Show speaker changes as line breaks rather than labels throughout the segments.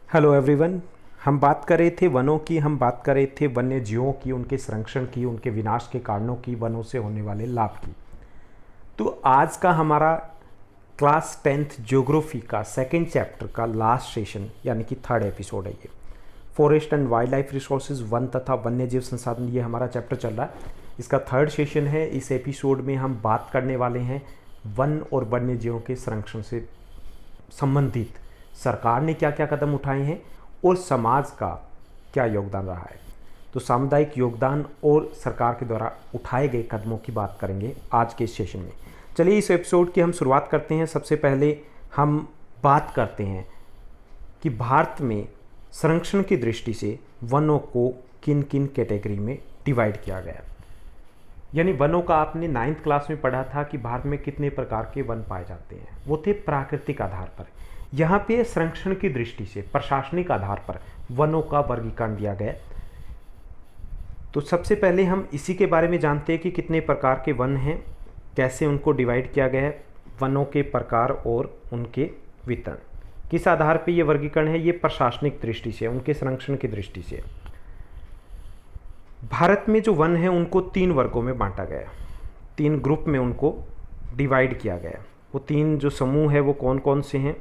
Hello everyone. हम बात कर रहे थे वनों की, हम बात कर रहे थे वन्य जीवों की, उनके संरक्षण की, उनके विनाश के कारणों की, वनों से होने वाले लाभ की। तो आज का हमारा क्लास 10th ज्योग्राफी का सेकंड चैप्टर का लास्ट सेशन यानी कि थर्ड एपिसोड है ये। Forest and wild life resources, one तथा वन्य जीव संसाधन, ये हमारा चैप्टर चल रहा है। इसका थर्ड सेशन है। इस एपिसोड में हम बात करने वाले हैं वन और वन्य जीवों के संरक्षण से संबंधित सरकार ने क्या क्या कदम उठाए हैं और समाज का क्या योगदान रहा है। तो सामुदायिक योगदान और सरकार के द्वारा उठाए गए कदमों की बात करेंगे आज के इस सेशन में। चलिए इस एपिसोड की हम शुरुआत करते हैं। सबसे पहले हम बात करते हैं कि भारत में संरक्षण की दृष्टि से वनों को किन किन कैटेगरी में डिवाइड किया गया। यानी वनों का आपने 9th क्लास में पढ़ा था कि भारत में कितने प्रकार के वन पाए जाते हैं। वो थे प्राकृतिक आधार पर। यहाँ पे संरक्षण की दृष्टि से प्रशासनिक आधार पर वनों का वर्गीकरण दिया गया। तो सबसे पहले हम इसी के बारे में जानते हैं कि कितने प्रकार के वन हैं, कैसे उनको डिवाइड किया गया है, वनों के प्रकार और उनके वितरण किस आधार पे ये वर्गीकरण है। ये प्रशासनिक दृष्टि से, उनके संरक्षण की दृष्टि से। भारत में जो वन है उनको 3 वर्गों में बांटा गया, 3 ग्रुप में उनको डिवाइड किया गया। वो 3 जो समूह है वो कौन कौन से हैं।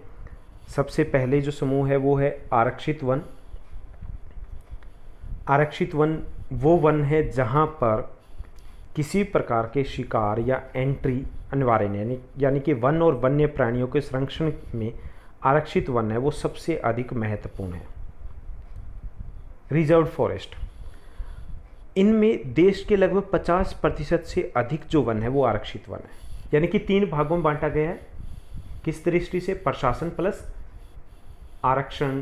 सबसे पहले जो समूह है वो है आरक्षित वन। आरक्षित वन वो वन है जहाँ पर किसी प्रकार के शिकार या एंट्री अनिवार्य नहीं, यानी कि वन और वन्य प्राणियों के संरक्षण में आरक्षित वन है वो सबसे अधिक महत्वपूर्ण है। रिजर्व फॉरेस्ट, इनमें देश के लगभग 50% से अधिक जो वन है वो आरक्षित वन है। यानी कि 3 भागों में बांटा गया है। किस दृष्टि से? प्रशासन प्लस आरक्षण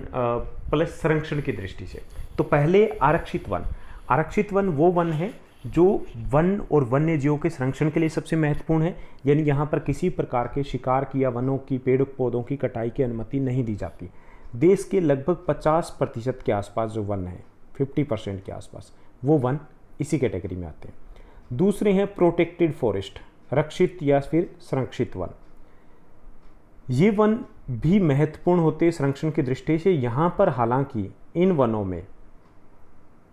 प्लस संरक्षण की दृष्टि से। तो पहले आरक्षित वन। आरक्षित वन वो वन है जो वन और वन्य जीवों के संरक्षण के लिए सबसे महत्वपूर्ण है। यानी यहाँ पर किसी प्रकार के शिकार की या वनों की, पेड़ पौधों की कटाई की अनुमति नहीं दी जाती। देश के लगभग 50% के आसपास जो वन है, 50% के आसपास, वो वन इसी कैटेगरी में आते हैं। दूसरे हैं प्रोटेक्टेड फॉरेस्ट, रक्षित या फिर संरक्षित वन। ये वन भी महत्वपूर्ण होते हैं संरक्षण की दृष्टि से। यहाँ पर हालांकि इन वनों में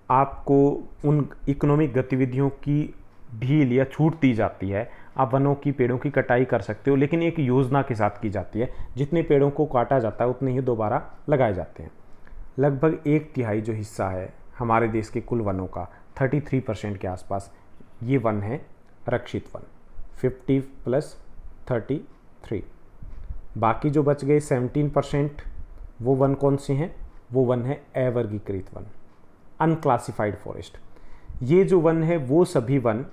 आपको उन इकोनॉमिक गतिविधियों की ढील या छूट दी जाती है। आप वनों की, पेड़ों की कटाई कर सकते हो, लेकिन एक योजना के साथ की जाती है। जितने पेड़ों को काटा जाता है उतने ही दोबारा लगाए जाते हैं। लगभग 1/3 जो हिस्सा है हमारे देश के कुल वनों का, 33% के आसपास, ये वन है रक्षित वन। 50 + 33, बाकी जो बच गए 17% वो वन कौन से हैं? वो वन है अवर्गीकृत वन, अनक्लासिफाइड फॉरेस्ट। ये जो वन है वो सभी वन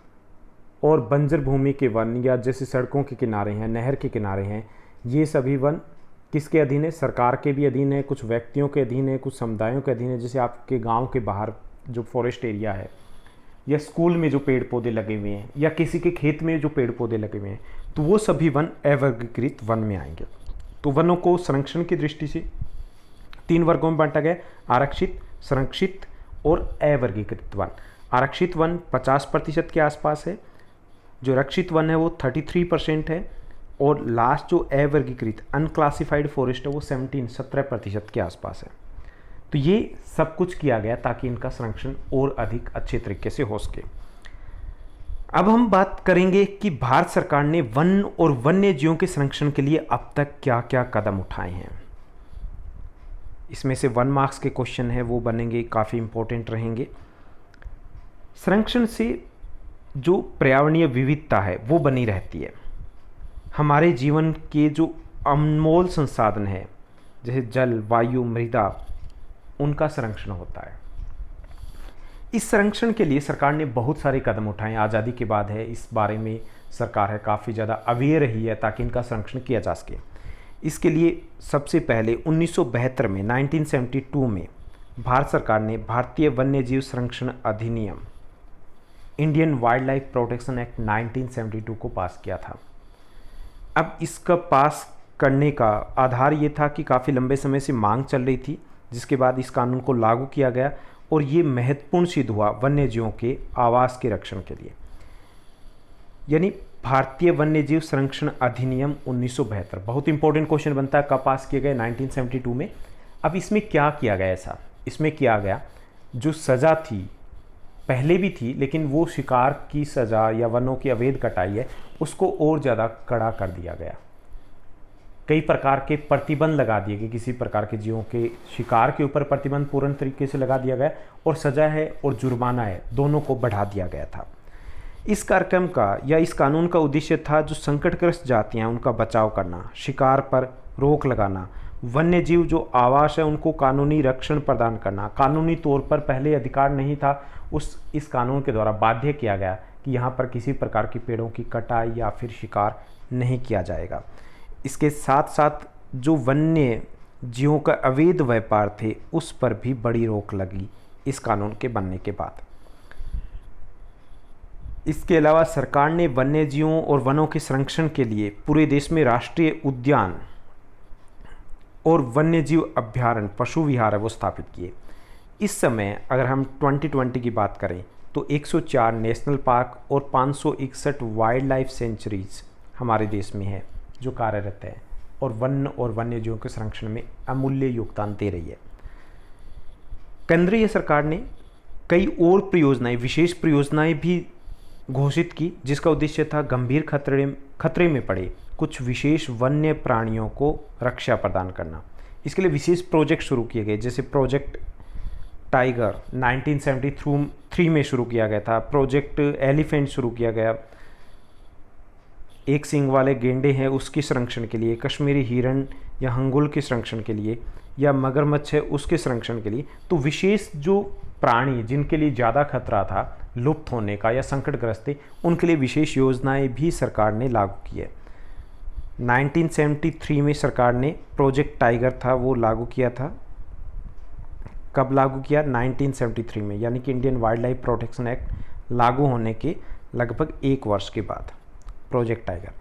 और बंजर भूमि के वन, या जैसे सड़कों के किनारे हैं, नहर के किनारे हैं, ये सभी वन किसके अधीन है? सरकार के भी अधीन है, कुछ व्यक्तियों के अधीन है, कुछ समुदायों के अधीन है। जैसे आपके गांव के बाहर जो फॉरेस्ट एरिया है, या स्कूल में जो पेड़ पौधे लगे हुए हैं, या किसी के खेत में जो पेड़ पौधे लगे हुए हैं, तो वो सभी वन अवर्गीकृत वन में आएंगे। तो वनों को संरक्षण की दृष्टि से 3 वर्गों में बांटा गया, आरक्षित, संरक्षित और अवर्गीकृत वन। आरक्षित वन 50% के आसपास है, जो रक्षित वन है वो 33% है, और लास्ट जो अवर्गीकृत अनक्लासिफाइड फॉरेस्ट है वो 17% के आसपास है। तो ये सब कुछ किया गया ताकि इनका संरक्षण और अधिक अच्छे तरीके से हो सके। अब हम बात करेंगे कि भारत सरकार ने वन और वन्य जीवों के संरक्षण के लिए अब तक क्या क्या कदम उठाए हैं। इसमें से 1 मार्क्स के क्वेश्चन है वो बनेंगे, काफ़ी इंपॉर्टेंट रहेंगे। संरक्षण से जो पर्यावरणीय विविधता है वो बनी रहती है। हमारे जीवन के जो अनमोल संसाधन है, जैसे जल, वायु, मृदा, उनका संरक्षण होता है। इस संरक्षण के लिए सरकार ने बहुत सारे कदम उठाए। आज़ादी के बाद है, इस बारे में सरकार है काफ़ी ज़्यादा अवेयर रही है ताकि इनका संरक्षण किया जा सके। इसके लिए सबसे पहले 1972 में 1972 में भारत सरकार ने भारतीय वन्य जीव संरक्षण अधिनियम, Indian wild life protection act 1972 को पास किया था। अब इसका पास करने का आधार ये था कि काफ़ी लंबे समय से मांग चल रही थी, जिसके बाद इस कानून को लागू किया गया, और ये महत्वपूर्ण सिद्ध हुआ वन्य जीवों के आवास के रक्षण के लिए। यानी भारतीय वन्य जीव संरक्षण अधिनियम 1972, बहुत इंपॉर्टेंट क्वेश्चन बनता है, कब पास किए गए? 1972 में। अब इसमें क्या किया गया ऐसा, इसमें किया गया जो सज़ा थी पहले भी थी, लेकिन वो शिकार की सज़ा या वनों की अवैध कटाई है उसको और ज़्यादा कड़ा कर दिया गया। कई प्रकार के प्रतिबंध लगा दिए गए, किसी प्रकार के जीवों के शिकार के ऊपर प्रतिबंध पूर्ण तरीके से लगा दिया गया, और सज़ा है और जुर्माना है दोनों को बढ़ा दिया गया था। इस कार्यक्रम का या इस कानून का उद्देश्य था जो संकटग्रस्त जातियां उनका बचाव करना, शिकार पर रोक लगाना, वन्य जीव जो आवास है उनको कानूनी रक्षण प्रदान करना। कानूनी तौर पर पहले अधिकार नहीं था, इस कानून के द्वारा बाध्य किया गया कि यहाँ पर किसी प्रकार की पेड़ों की कटाई या फिर शिकार नहीं किया जाएगा। इसके साथ साथ जो वन्य जीवों का अवैध व्यापार थे उस पर भी बड़ी रोक लगी इस कानून के बनने के बाद। इसके अलावा सरकार ने वन्य जीवों और वनों के संरक्षण के लिए पूरे देश में राष्ट्रीय उद्यान और वन्य जीव अभ्यारण्य, पशु विहार है वो स्थापित किए। इस समय अगर हम 2020 की बात करें तो 104 नेशनल पार्क और 561 वाइल्ड लाइफ सेंचुरीज हमारे देश में है जो कार्यरत है और वन्य जीवों के संरक्षण में अमूल्य योगदान दे रही है। केंद्रीय सरकार ने कई और परियोजनाएं, विशेष परियोजनाएं भी घोषित की जिसका उद्देश्य था गंभीर खतरे में पड़े कुछ विशेष वन्य प्राणियों को रक्षा प्रदान करना। इसके लिए विशेष प्रोजेक्ट शुरू किए गए, जैसे प्रोजेक्ट टाइगर 1973 में शुरू किया गया था, प्रोजेक्ट एलिफेंट शुरू किया गया, एक सींग वाले गेंडे हैं उसके संरक्षण के लिए, कश्मीरी हिरण या हंगुल के संरक्षण के लिए, या मगरमच्छ है उसके संरक्षण के लिए। तो विशेष जो प्राणी जिनके लिए ज़्यादा खतरा था लुप्त होने का या संकटग्रस्त थे उनके लिए विशेष योजनाएं भी सरकार ने लागू की है। 1973 में सरकार ने प्रोजेक्ट टाइगर था वो लागू किया था। कब लागू किया? 1973 में, यानी कि Indian wild life protection act लागू होने के लगभग 1 वर्ष के बाद प्रोजेक्ट टाइगर।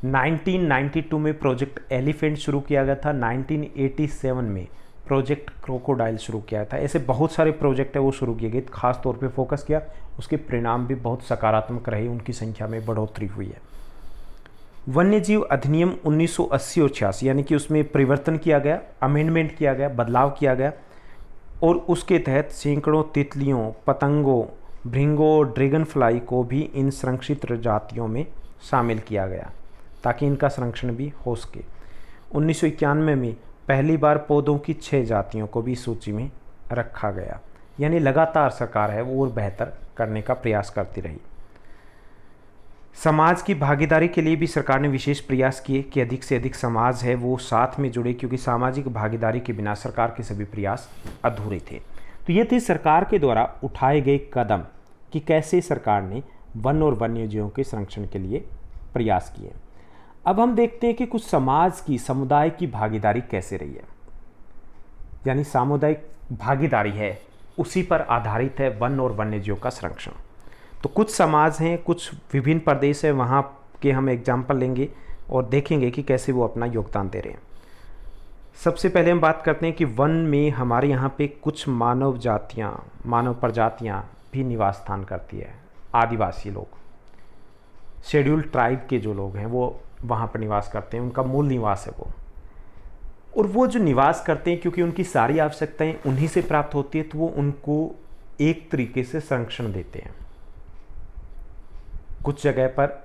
1992 में प्रोजेक्ट एलिफेंट शुरू किया गया था। 1987 में प्रोजेक्ट क्रोकोडाइल शुरू किया था। ऐसे बहुत सारे प्रोजेक्ट है वो शुरू किए गए, खास तौर पे फोकस किया, उसके परिणाम भी बहुत सकारात्मक रहे, उनकी संख्या में बढ़ोतरी हुई है। वन्य जीव अधिनियम 1980 और 86 यानी कि उसमें परिवर्तन किया गया, अमेंडमेंट किया गया, बदलाव किया गया, और उसके तहत सैकड़ों तितलियों, पतंगों, भृंगों, ड्रैगन फ्लाई को भी इन संरक्षित जातियों में शामिल किया गया ताकि इनका संरक्षण भी हो सके। 1991 में पहली बार पौधों की 6 जातियों को भी सूची में रखा गया। यानी लगातार सरकार है वो और बेहतर करने का प्रयास करती रही। समाज की भागीदारी के लिए भी सरकार ने विशेष प्रयास किए कि अधिक से अधिक समाज है वो साथ में जुड़े, क्योंकि सामाजिक भागीदारी के बिना सरकार के सभी प्रयास अधूरे थे। तो ये थे सरकार के द्वारा उठाए गए कदम कि कैसे सरकार ने वन और वन्य जीवों के संरक्षण के लिए प्रयास किए। अब हम देखते हैं कि कुछ समाज की, समुदाय की भागीदारी कैसे रही है। यानी सामुदायिक भागीदारी है उसी पर आधारित है वन और वन्य जीवों का संरक्षण। तो कुछ समाज हैं, कुछ विभिन्न प्रदेश हैं, वहाँ के हम एग्जाम्पल लेंगे और देखेंगे कि कैसे वो अपना योगदान दे रहे हैं। सबसे पहले हम बात करते हैं कि वन में हमारे यहाँ पे कुछ मानव प्रजातियाँ भी निवास स्थान करती है। आदिवासी लोग, शेड्यूल्ड ट्राइब के जो लोग हैं वो वहाँ पर निवास करते हैं, उनका मूल निवास है वो। और वो जो निवास करते हैं क्योंकि उनकी सारी आवश्यकताएं उन्हीं से प्राप्त होती है, तो वो उनको एक तरीके से संरक्षण देते हैं। कुछ जगह पर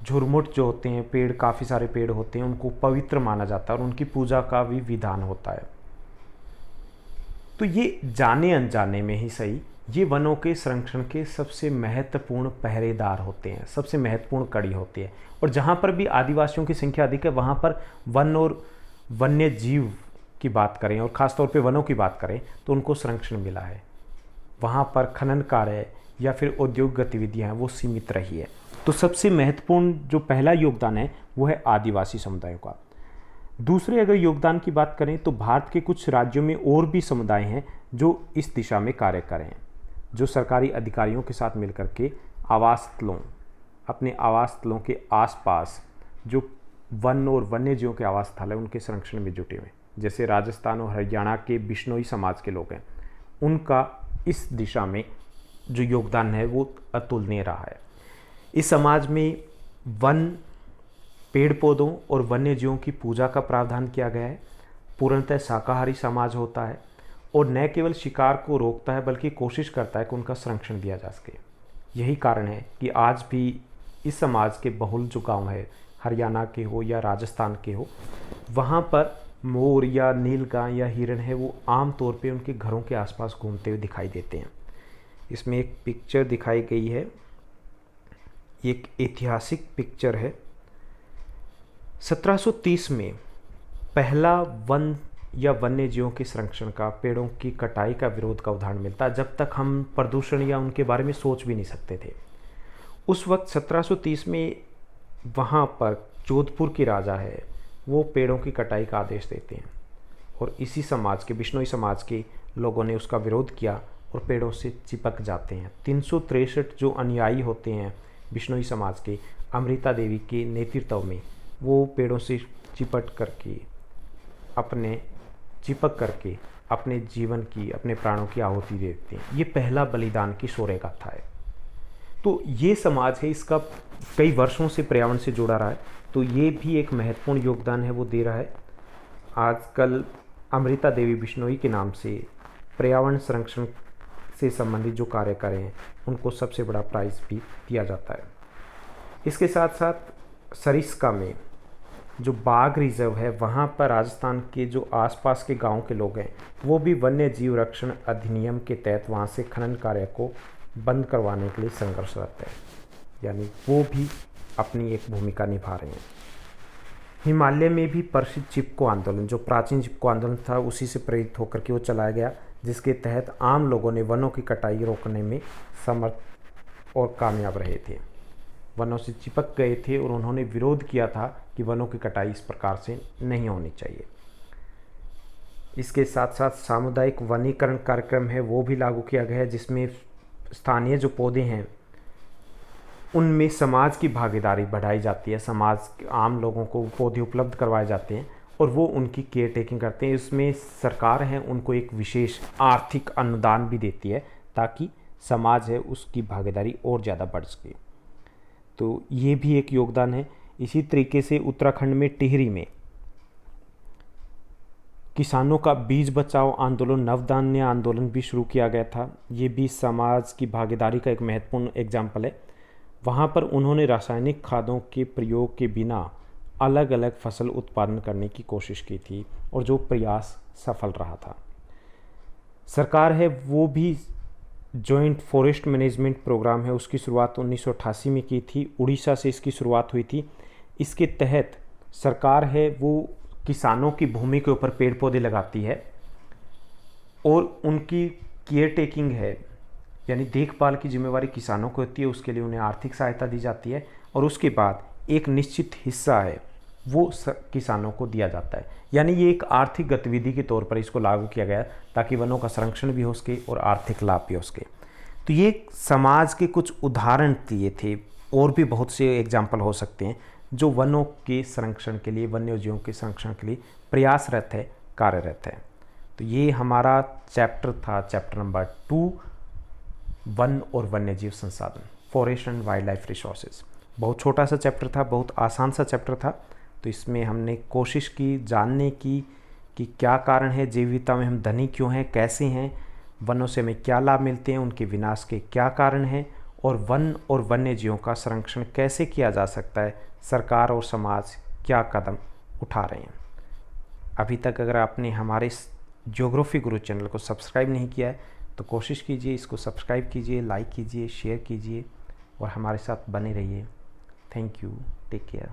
झुरमुट जो होते हैं, पेड़, काफ़ी सारे पेड़ होते हैं, उनको पवित्र माना जाता है और उनकी पूजा का भी विधान होता है। तो ये जाने अनजाने में ही सही, ये वनों के संरक्षण के सबसे महत्वपूर्ण पहरेदार होते हैं, सबसे महत्वपूर्ण कड़ी होती है। और जहाँ पर भी आदिवासियों की संख्या अधिक है वहाँ पर वन और वन्य जीव की बात करें और ख़ासतौर पे वनों की बात करें तो उनको संरक्षण मिला है। वहाँ पर खनन कार्य या फिर औद्योगिक गतिविधियाँ हैं वो सीमित रही है। तो सबसे महत्वपूर्ण जो पहला योगदान है वो है आदिवासी समुदायों का। दूसरे अगर योगदान की बात करें तो भारत के कुछ राज्यों में और भी समुदाय हैं जो इस दिशा में कार्य करें, जो सरकारी अधिकारियों के साथ मिलकर के अपने आवास स्थलों के आसपास जो वन और वन्य जीवों के आवास स्थल है उनके संरक्षण में जुटे हुए। जैसे राजस्थान और हरियाणा के बिश्नोई समाज के लोग हैं, उनका इस दिशा में जो योगदान है वो अतुलनीय रहा है। इस समाज में वन, पेड़ पौधों और वन्य जीवों की पूजा का प्रावधान किया गया है। पूर्णतः शाकाहारी समाज होता है और न केवल शिकार को रोकता है बल्कि कोशिश करता है कि उनका संरक्षण दिया जा सके। यही कारण है कि आज भी इस समाज के बहुल जो गांव है, हरियाणा के हो या राजस्थान के हो, वहाँ पर मोर या नीलगाय या हिरण है वो आम तौर पे उनके घरों के आसपास घूमते हुए दिखाई देते हैं। इसमें एक पिक्चर दिखाई गई है, एक ऐतिहासिक पिक्चर है। 1730 में पहला वन या वन्य जीवों के संरक्षण का, पेड़ों की कटाई का विरोध का उदाहरण मिलता है, जब तक हम प्रदूषण या उनके बारे में सोच भी नहीं सकते थे। उस वक्त 1730 में वहाँ पर जोधपुर के राजा है वो पेड़ों की कटाई का आदेश देते हैं और इसी समाज के, बिश्नोई समाज के लोगों ने उसका विरोध किया और पेड़ों से चिपक जाते हैं। 363 जो अनुयायी होते हैं बिश्नोई समाज के, अमृता देवी के नेतृत्व में, वो पेड़ों से चिपक करके अपने जीवन की, अपने प्राणों की आहुति देते हैं। ये पहला बलिदान की शौर्य गाथा है। तो ये समाज है, इसका कई वर्षों से पर्यावरण से जुड़ा रहा है, तो ये भी एक महत्वपूर्ण योगदान है वो दे रहा है। आजकल अमृता देवी बिश्नोई के नाम से पर्यावरण संरक्षण से संबंधित जो कार्य कर रहे हैं उनको सबसे बड़ा प्राइज़ भी दिया जाता है। इसके साथ साथ सरिस्का में जो बाघ रिजर्व है, वहाँ पर राजस्थान के जो आसपास के गांव के लोग हैं वो भी वन्य जीव रक्षण अधिनियम के तहत वहाँ से खनन कार्य को बंद करवाने के लिए संघर्षरत है, यानी वो भी अपनी एक भूमिका निभा रहे हैं। हिमालय में भी प्रसिद्ध चिपको आंदोलन, जो प्राचीन चिपको आंदोलन था, उसी से प्रेरित होकर के वो चलाया गया, जिसके तहत आम लोगों ने वनों की कटाई रोकने में समर्थ और कामयाब रहे थे। वनों से चिपक गए थे और उन्होंने विरोध किया था कि वनों की कटाई इस प्रकार से नहीं होनी चाहिए। इसके साथ साथ सामुदायिक वनीकरण कार्यक्रम है वो भी लागू किया गया है, जिसमें स्थानीय जो पौधे हैं उनमें समाज की भागीदारी बढ़ाई जाती है। समाज आम लोगों को पौधे उपलब्ध करवाए जाते हैं और वो उनकी केयर टेकिंग करते हैं। इसमें सरकार है उनको एक विशेष आर्थिक अनुदान भी देती है ताकि समाज है उसकी भागीदारी और ज़्यादा बढ़ सके। तो ये भी एक योगदान है। इसी तरीके से उत्तराखंड में टिहरी में किसानों का बीज बचाओ आंदोलन, नवधान्य आंदोलन भी शुरू किया गया था। ये भी समाज की भागीदारी का एक महत्वपूर्ण एग्जाम्पल है। वहाँ पर उन्होंने रासायनिक खादों के प्रयोग के बिना अलग अलग फसल उत्पादन करने की कोशिश की थी और जो प्रयास सफल रहा था। सरकार है वो भी जॉइंट फॉरेस्ट मैनेजमेंट प्रोग्राम है, उसकी शुरुआत 1988 में की थी। उड़ीसा से इसकी शुरुआत हुई थी। इसके तहत सरकार है वो किसानों की भूमि के ऊपर पेड़ पौधे लगाती है और उनकी केयर टेकिंग है, यानी देखभाल की जिम्मेवारी किसानों को होती है। उसके लिए उन्हें आर्थिक सहायता दी जाती है और उसके बाद एक निश्चित हिस्सा है वो किसानों को दिया जाता है। यानी ये एक आर्थिक गतिविधि के तौर पर इसको लागू किया गया ताकि वनों का संरक्षण भी हो सके और आर्थिक लाभ भी हो सके। तो ये समाज के कुछ उदाहरण दिए थे, और भी बहुत से एग्जाम्पल हो सकते हैं जो वनों के संरक्षण के लिए, वन्य जीवों के संरक्षण के लिए प्रयासरत है, कार्यरत है। तो ये हमारा चैप्टर था, चैप्टर नंबर 2, वन और वन्यजीव संसाधन, forest and wild life resources. बहुत छोटा सा चैप्टर था, बहुत आसान सा चैप्टर था। तो इसमें हमने कोशिश की जानने की कि क्या कारण है, जैव विविधता में हम धनी क्यों हैं, कैसे हैं, वनों से हमें क्या लाभ मिलते हैं, उनके विनाश के क्या कारण हैं, और वन और वन्य जीवों का संरक्षण कैसे किया जा सकता है, सरकार और समाज क्या कदम उठा रहे हैं। अभी तक अगर आपने हमारे ज्योग्राफी गुरु चैनल को सब्सक्राइब नहीं किया है तो कोशिश कीजिए, इसको सब्सक्राइब कीजिए, लाइक कीजिए, शेयर कीजिए और हमारे साथ बने रहिए। Thank you, take care.